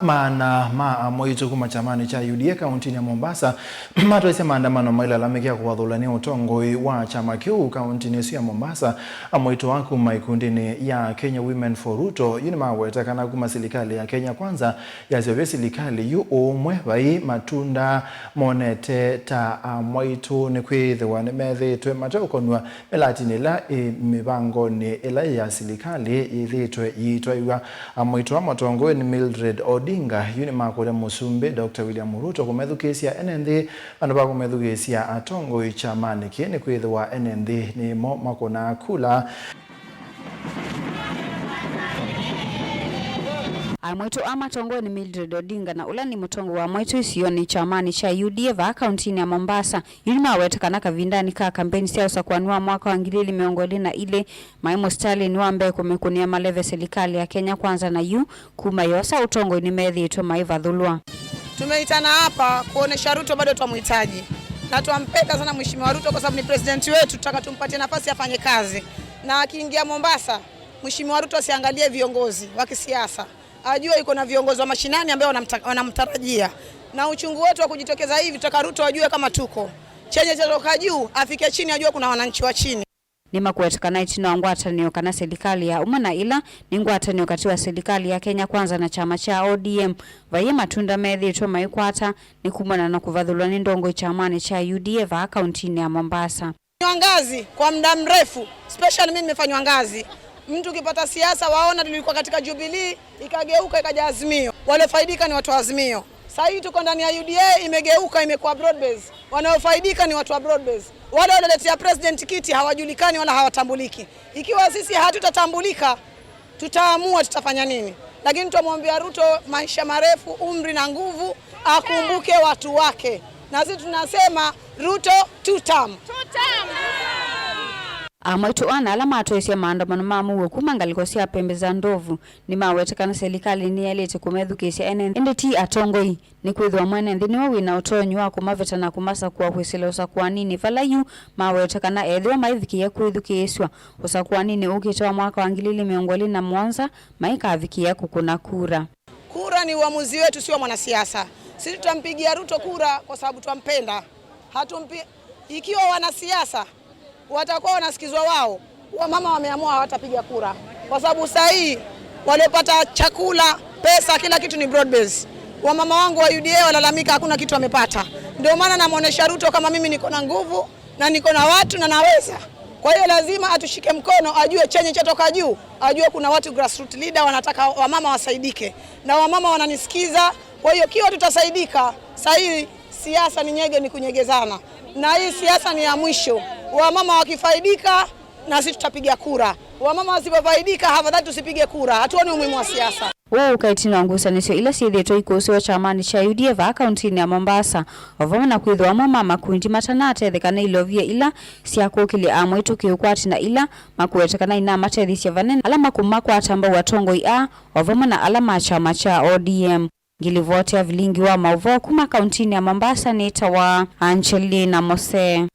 Moito kuma chamani cha UDA kaunti ya Mombasa matwese maandamano mailalamikia kuwadhulania utongoi wa chama kiu kaunti ya Mombasa moito waku maikundini ya Kenya Women for Ruto yunima wetakana kuma serikali ya Kenya Kwanza ya zeve serikali yu umwe bai matunda monete ta moito ni kwithiwa ni methitwe matokonwa melatinila mibango ni ila ya serikali ithitwe yitwa moito wa motongoi ni Mildred Odinga yuni makore musumbe Dr. William Ruto kumethukesia NND anaba kumethukesia atongo ichamani kieni kwithwa NND ni mo makona kula Mwetu amatongo ni Mildred Odinga na ula ni mutongo wa mwetu isioni chamani cha UDA va kaunti ya Mombasa yulima wetakana kavindani ka kampeni siasa kuanua mwaka wa ngilili miongoli na ile Maimo Stalin wambe kumekunia maleve serikali ya Kenya Kwanza na yu kumayosa utongo ni medhi ito maiva dhulua. Tumeitana hapa kuonesha Ruto bado tumuhitaji na tuampenda sana mheshimiwa Ruto kwa sababu ni president wetu, tutaka tumpatie nafasi afanye kazi na akiingia Mombasa mheshimiwa Ruto asiangalie viongozi wa kisiasa, ajue yuko na viongozi wa mashinani ambao wanamtarajia, na uchungu wetu wa kujitokeza hivi tutaka Ruto ajue kama tuko chenye chatoka juu afike chini ajue kuna wananchi wa chini. Ni makuetakana itino ngwatanio kana serikali ya umana ila ni ngwatanio kati wa serikali ya Kenya Kwanza na chama cha ODM vaye matunda methi itwa maikwata ni kumana na kuvadhulwa ni ndongo chamani cha UDA va kaunti ya Mombasa. Ngazi kwa muda mrefu, especially mimi nimefanywa ngazi. Mtu ukipata siasa waona tulikuwa katika Jubilee ikageuka ikaja Azimio. Wale faidika ni watu wa Azimio. Sasa hivi tuko ndani ya UDA imegeuka imekuwa broadbase. Wanaofaidika ni watu wa broadbase. Wale waletea president kiti hawajulikani wala hawatambuliki. Ikiwa sisi hatutatambulika tutaamua tutafanya nini. Lakini tumwambia Ruto maisha marefu, umri na nguvu, akumbuke watu wake. Na sisi tunasema Ruto tutam. Mwetu ana alama atoesia maandamano mamuwe kumangaliko siya pembe za ndovu ni mawetakana serikali ni yalete kumethukesia NND atongoi ni kwithwa mwene nthini wawina utonyo wa kumaveta na kumasa kuwa kwiseleosa kwa nini valayu mawetakana edhiwa maithikia kwithukeswa usa kwa nini ukitoa mwaka wa ngilili miongoli na mwanza maika avikia kukuna kura. Kura ni uamuzi wetu, sio mwanasiasa. Sisi tutampigia Ruto kura kwa sababu tumpenda. Ikiwa wanasiasa watakuwa wanasikizwa wao, wamama wameamua hawatapiga kura kwa sababu saa hii waliopata chakula, pesa, kila kitu ni broad base. Wamama wangu wa UDA walalamika hakuna kitu wamepata. Ndio maana namuonesha Ruto kama mimi niko na nguvu na niko na watu na naweza. Kwa hiyo lazima atushike mkono, ajue chenye chatoka juu, ajue kuna watu grassroots leader wanataka wamama wasaidike na wamama wananisikiza. Kwa hiyo kiwa tutasaidika, saa hii siasa ni nyege, ni kunyegezana. Na hii siasa ni ya mwisho. Wamama wakifaidika na sisi tutapiga kura. Wamama wasipofaidika hafadhali tusipige kura. Hatuoni umuhimu wa siasa. Ukaitino angusanisyo ila sitheto ikusiwa chamani cha UDA va kaunti ya Mombasa. Ovama na kwithwa mama makundi matanate thekana ilovia ila siakukili amwetu kiukwati na ila makuetakana ina matethisia vanene alama kumakwa atamba watongo ia ovama na alama chama cha ODM. Ngilivote ya vilingi wa mauvo kuma kaunti ya Mombasa ni tawa Angelina Mose.